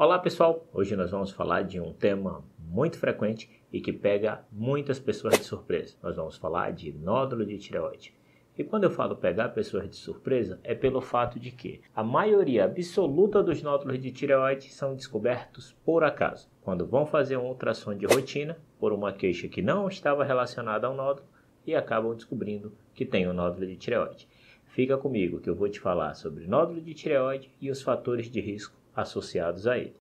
Olá pessoal, hoje nós vamos falar de um tema muito frequente e que pega muitas pessoas de surpresa. Nós vamos falar de nódulo de tireoide. E quando eu falo pegar pessoas de surpresa, é pelo fato de que a maioria absoluta dos nódulos de tireoide são descobertos por acaso. Quando vão fazer um ultrassom de rotina, por uma queixa que não estava relacionada ao nódulo, e acabam descobrindo que tem um nódulo de tireoide. Fica comigo que eu vou te falar sobre nódulo de tireoide e os fatores de risco associados a ele.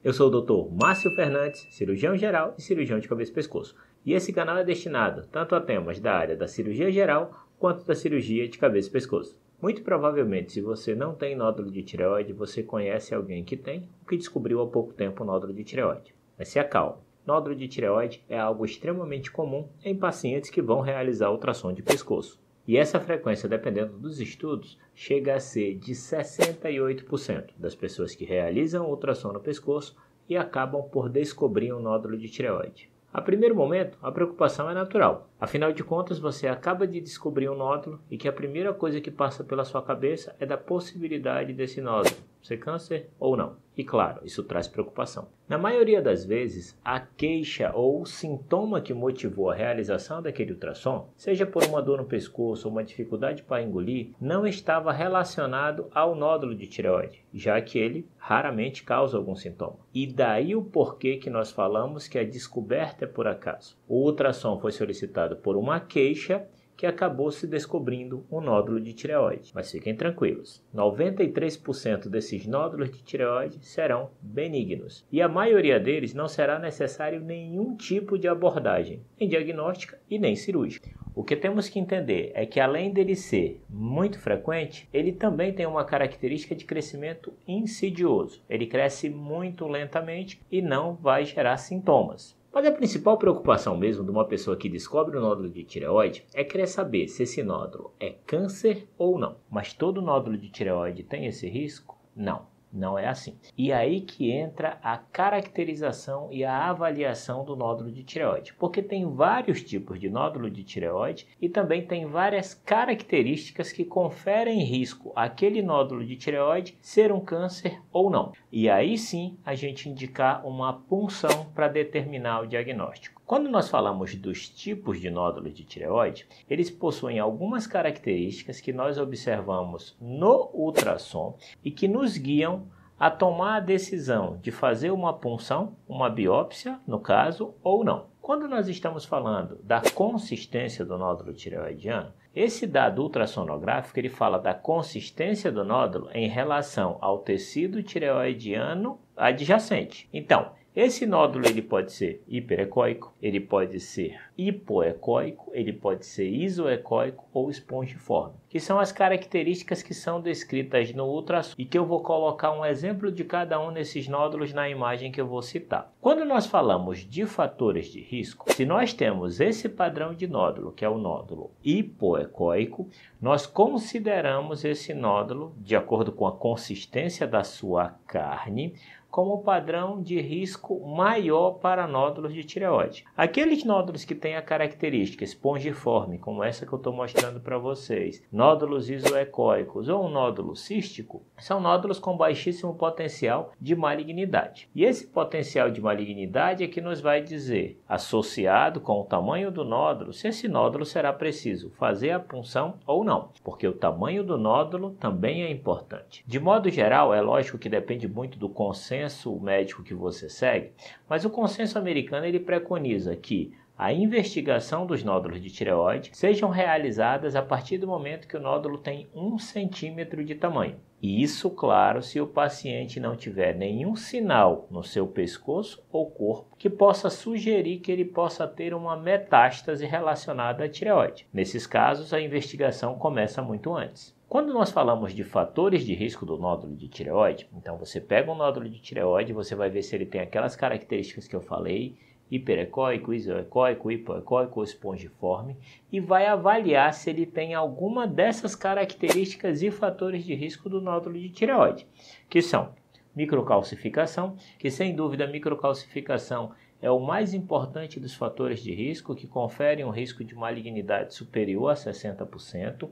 Eu sou o Dr. Márcio Fernandes, cirurgião geral e cirurgião de cabeça e pescoço. E esse canal é destinado tanto a temas da área da cirurgia geral quanto da cirurgia de cabeça e pescoço. Muito provavelmente, se você não tem nódulo de tireoide, você conhece alguém que tem ou que descobriu há pouco tempo o nódulo de tireoide. Mas se acalme. Nódulo de tireoide é algo extremamente comum em pacientes que vão realizar ultrassom de pescoço. E essa frequência, dependendo dos estudos, chega a ser de 68% das pessoas que realizam ultrassom no pescoço e acabam por descobrir um nódulo de tireoide. A primeiro momento, a preocupação é natural. Afinal de contas, você acaba de descobrir um nódulo e que a primeira coisa que passa pela sua cabeça é da possibilidade desse nódulo ser câncer ou não. E claro, isso traz preocupação. Na maioria das vezes, a queixa ou o sintoma que motivou a realização daquele ultrassom, seja por uma dor no pescoço ou uma dificuldade para engolir, não estava relacionado ao nódulo de tireoide, já que ele raramente causa algum sintoma. E daí o porquê que nós falamos que a descoberta é por acaso. O ultrassom foi solicitado por uma queixa que acabou se descobrindo um nódulo de tireoide. Mas fiquem tranquilos, 93% desses nódulos de tireoide serão benignos. E a maioria deles não será necessário nenhum tipo de abordagem, nem diagnóstica e nem cirúrgica. O que temos que entender é que além dele ser muito frequente, ele também tem uma característica de crescimento insidioso. Ele cresce muito lentamente e não vai gerar sintomas. Mas a principal preocupação mesmo de uma pessoa que descobre o nódulo de tireoide é querer saber se esse nódulo é câncer ou não. Mas todo nódulo de tireoide tem esse risco? Não. Não é assim. E aí que entra a caracterização e a avaliação do nódulo de tireoide. Porque tem vários tipos de nódulo de tireoide e também tem várias características que conferem risco àquele nódulo de tireoide ser um câncer ou não. E aí sim a gente indicar uma punção para determinar o diagnóstico. Quando nós falamos dos tipos de nódulos de tireoide, eles possuem algumas características que nós observamos no ultrassom e que nos guiam a tomar a decisão de fazer uma punção, uma biópsia, no caso, ou não. Quando nós estamos falando da consistência do nódulo tireoidiano, esse dado ultrassonográfico ele fala da consistência do nódulo em relação ao tecido tireoidiano adjacente. Então, esse nódulo ele pode ser hiperecóico, ele pode ser hipoecóico, ele pode ser isoecóico ou espongiforme, que são as características que são descritas no ultrassom e que eu vou colocar um exemplo de cada um desses nódulos na imagem que eu vou citar. Quando nós falamos de fatores de risco, se nós temos esse padrão de nódulo, que é o nódulo hipoecóico, nós consideramos esse nódulo, de acordo com a consistência da sua carne, como padrão de risco maior para nódulos de tireoide. Aqueles nódulos que têm a característica espongiforme, como essa que eu estou mostrando para vocês, nódulos isoecóicos ou um nódulo cístico, são nódulos com baixíssimo potencial de malignidade. E esse potencial de malignidade é que nos vai dizer, associado com o tamanho do nódulo, se esse nódulo será preciso fazer a punção ou não, porque o tamanho do nódulo também é importante. De modo geral, é lógico que depende muito do consenso médico que você segue, mas o consenso americano ele preconiza que a investigação dos nódulos de tireoide sejam realizadas a partir do momento que o nódulo tem 1 centímetro de tamanho. E isso, claro, se o paciente não tiver nenhum sinal no seu pescoço ou corpo que possa sugerir que ele possa ter uma metástase relacionada à tireoide. Nesses casos, a investigação começa muito antes. Quando nós falamos de fatores de risco do nódulo de tireoide, então você pega um nódulo de tireoide, você vai ver se ele tem aquelas características que eu falei, hiperecóico, isoecóico, hipoecóico ou espongiforme, e vai avaliar se ele tem alguma dessas características e fatores de risco do nódulo de tireoide, que são microcalcificação, que sem dúvida a microcalcificação é o mais importante dos fatores de risco, que conferem um risco de malignidade superior a 60%.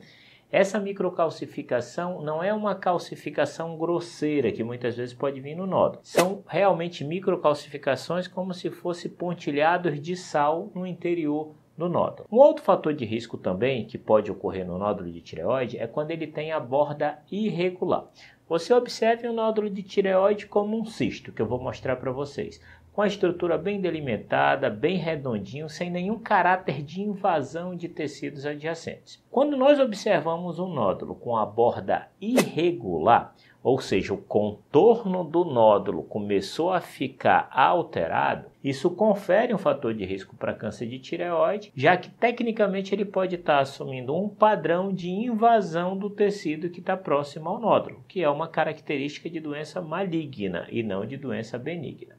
Essa microcalcificação não é uma calcificação grosseira que muitas vezes pode vir no nódulo. São realmente microcalcificações como se fossem pontilhados de sal no interior do nódulo. Um outro fator de risco também que pode ocorrer no nódulo de tireoide é quando ele tem a borda irregular. Você observe o nódulo de tireoide como um cisto, que eu vou mostrar para vocês, com a estrutura bem delimitada, bem redondinho, sem nenhum caráter de invasão de tecidos adjacentes. Quando nós observamos um nódulo com a borda irregular, ou seja, o contorno do nódulo começou a ficar alterado, isso confere um fator de risco para câncer de tireoide, já que tecnicamente ele pode estar assumindo um padrão de invasão do tecido que está próximo ao nódulo, que é uma característica de doença maligna e não de doença benigna.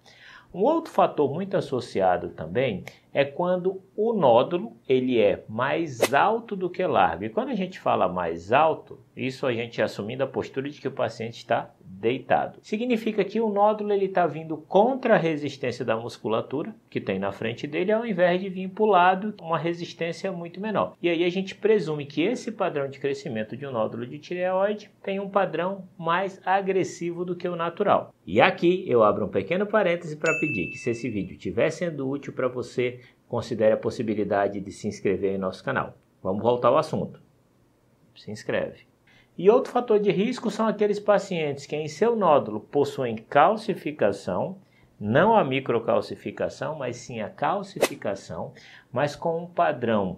Um outro fator muito associado também é quando o nódulo ele é mais alto do que largo. E quando a gente fala mais alto, isso a gente assumindo a postura de que o paciente está deitado. Significa que o nódulo está vindo contra a resistência da musculatura que tem na frente dele, ao invés de vir para o lado, uma resistência muito menor. E aí a gente presume que esse padrão de crescimento de um nódulo de tireoide tem um padrão mais agressivo do que o natural. E aqui eu abro um pequeno parêntese para pedir que, se esse vídeo estiver sendo útil para você, considere a possibilidade de se inscrever em nosso canal. Vamos voltar ao assunto. Se inscreve. E outro fator de risco são aqueles pacientes que em seu nódulo possuem calcificação, não a microcalcificação, mas sim a calcificação, mas com um padrão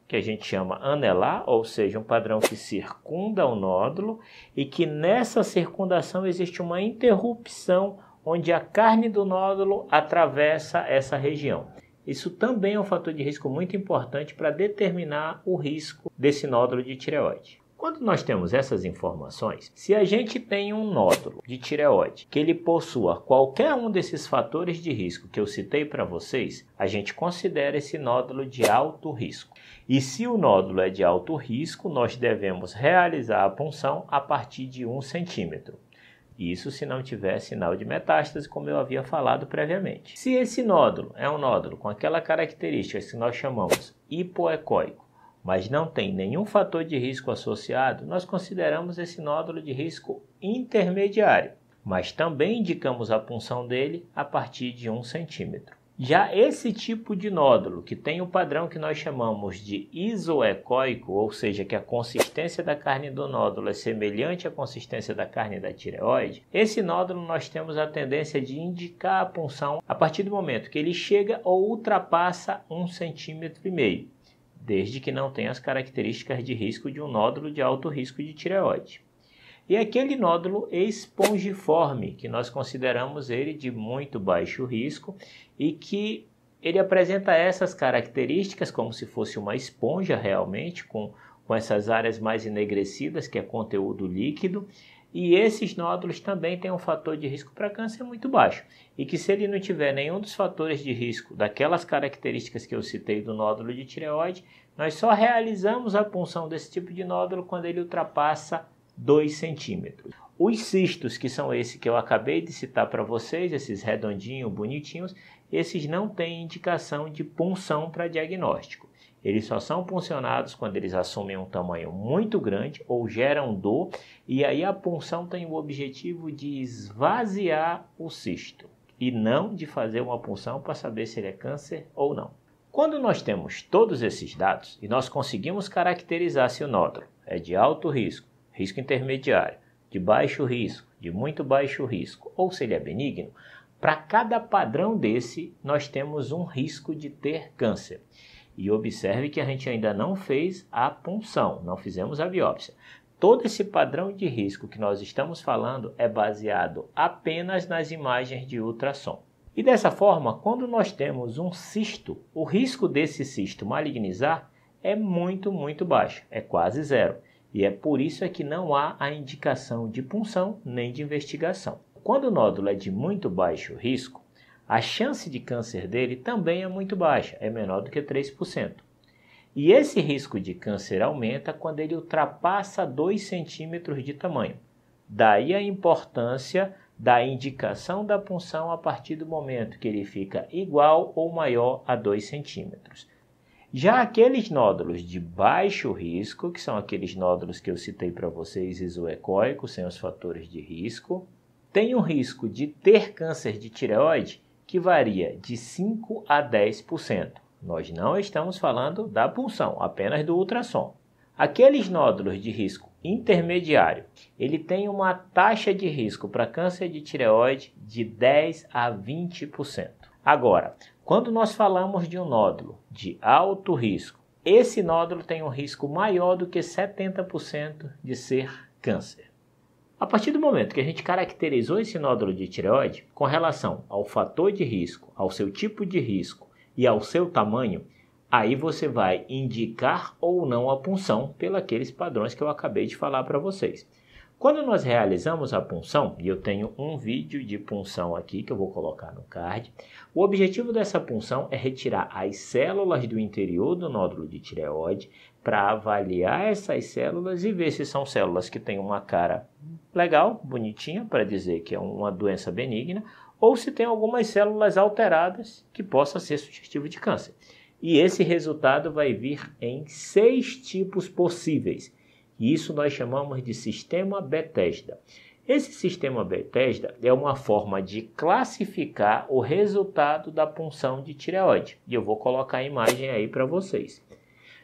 que a gente chama anelar, ou seja, um padrão que circunda o nódulo e que nessa circundação existe uma interrupção onde a carne do nódulo atravessa essa região. Isso também é um fator de risco muito importante para determinar o risco desse nódulo de tireoide. Quando nós temos essas informações, se a gente tem um nódulo de tireoide que ele possua qualquer um desses fatores de risco que eu citei para vocês, a gente considera esse nódulo de alto risco. E se o nódulo é de alto risco, nós devemos realizar a punção a partir de 1 centímetro. Isso se não tiver sinal de metástase, como eu havia falado previamente. Se esse nódulo é um nódulo com aquela característica que nós chamamos hipoecóico, mas não tem nenhum fator de risco associado, nós consideramos esse nódulo de risco intermediário, mas também indicamos a punção dele a partir de 1 centímetro. Já esse tipo de nódulo, que tem o padrão que nós chamamos de isoecóico, ou seja, que a consistência da carne do nódulo é semelhante à consistência da carne da tireoide, esse nódulo nós temos a tendência de indicar a punção a partir do momento que ele chega ou ultrapassa 1,5 cm, desde que não tenha as características de risco de um nódulo de alto risco de tireoide. E aquele nódulo espongiforme, que nós consideramos ele de muito baixo risco e que ele apresenta essas características como se fosse uma esponja realmente, com essas áreas mais enegrecidas, que é conteúdo líquido. E esses nódulos também têm um fator de risco para câncer muito baixo. E que se ele não tiver nenhum dos fatores de risco daquelas características que eu citei do nódulo de tireoide, nós só realizamos a punção desse tipo de nódulo quando ele ultrapassa 2 centímetros. Os cistos, que são esses que eu acabei de citar para vocês, esses redondinhos, bonitinhos, esses não têm indicação de punção para diagnóstico. Eles só são puncionados quando eles assumem um tamanho muito grande ou geram dor, e aí a punção tem o objetivo de esvaziar o cisto e não de fazer uma punção para saber se ele é câncer ou não. Quando nós temos todos esses dados e nós conseguimos caracterizar se o nódulo é de alto risco, risco intermediário, de baixo risco, de muito baixo risco, ou se ele é benigno, para cada padrão desse nós temos um risco de ter câncer. E observe que a gente ainda não fez a punção, não fizemos a biópsia. Todo esse padrão de risco que nós estamos falando é baseado apenas nas imagens de ultrassom. E dessa forma, quando nós temos um cisto, o risco desse cisto malignizar é muito baixo, é quase zero. E é por isso que não há a indicação de punção nem de investigação. Quando o nódulo é de muito baixo risco, a chance de câncer dele também é muito baixa, é menor do que 3%. E esse risco de câncer aumenta quando ele ultrapassa 2 centímetros de tamanho. Daí a importância da indicação da punção a partir do momento que ele fica igual ou maior a 2 centímetros. Já aqueles nódulos de baixo risco, que são aqueles nódulos que eu citei para vocês, isoecóicos, sem os fatores de risco, tem um risco de ter câncer de tireoide que varia de 5 a 10%. Nós não estamos falando da punção, apenas do ultrassom. Aqueles nódulos de risco intermediário, ele tem uma taxa de risco para câncer de tireoide de 10 a 20%. Agora, quando nós falamos de um nódulo de alto risco, esse nódulo tem um risco maior do que 70% de ser câncer. A partir do momento que a gente caracterizou esse nódulo de tireoide com relação ao fator de risco, ao seu tipo de risco e ao seu tamanho, aí você vai indicar ou não a punção pelos padrões que eu acabei de falar para vocês. Quando nós realizamos a punção, e eu tenho um vídeo de punção aqui que eu vou colocar no card, o objetivo dessa punção é retirar as células do interior do nódulo de tireoide para avaliar essas células e ver se são células que têm uma cara legal, bonitinha, para dizer que é uma doença benigna, ou se tem algumas células alteradas que possam ser sugestivas de câncer. E esse resultado vai vir em 6 tipos possíveis. E isso nós chamamos de sistema Bethesda. Esse sistema Bethesda é uma forma de classificar o resultado da punção de tireoide. E eu vou colocar a imagem aí para vocês.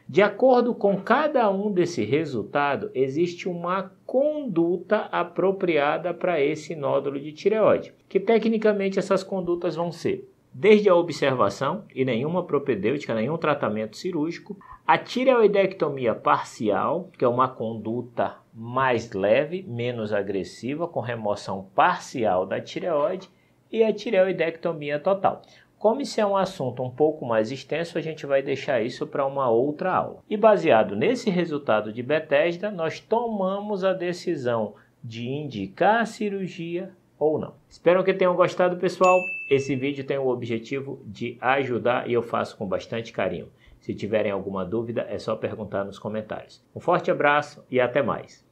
De acordo com cada um desse resultado, existe uma conduta apropriada para esse nódulo de tireoide. Que tecnicamente essas condutas vão ser desde a observação e nenhuma propedêutica, nenhum tratamento cirúrgico, a tireoidectomia parcial, que é uma conduta mais leve, menos agressiva, com remoção parcial da tireoide, e a tireoidectomia total. Como isso é um assunto um pouco mais extenso, a gente vai deixar isso para uma outra aula. E baseado nesse resultado de Bethesda, nós tomamos a decisão de indicar a cirurgia ou não. Espero que tenham gostado, pessoal. Esse vídeo tem o objetivo de ajudar e eu faço com bastante carinho. Se tiverem alguma dúvida, é só perguntar nos comentários. Um forte abraço e até mais.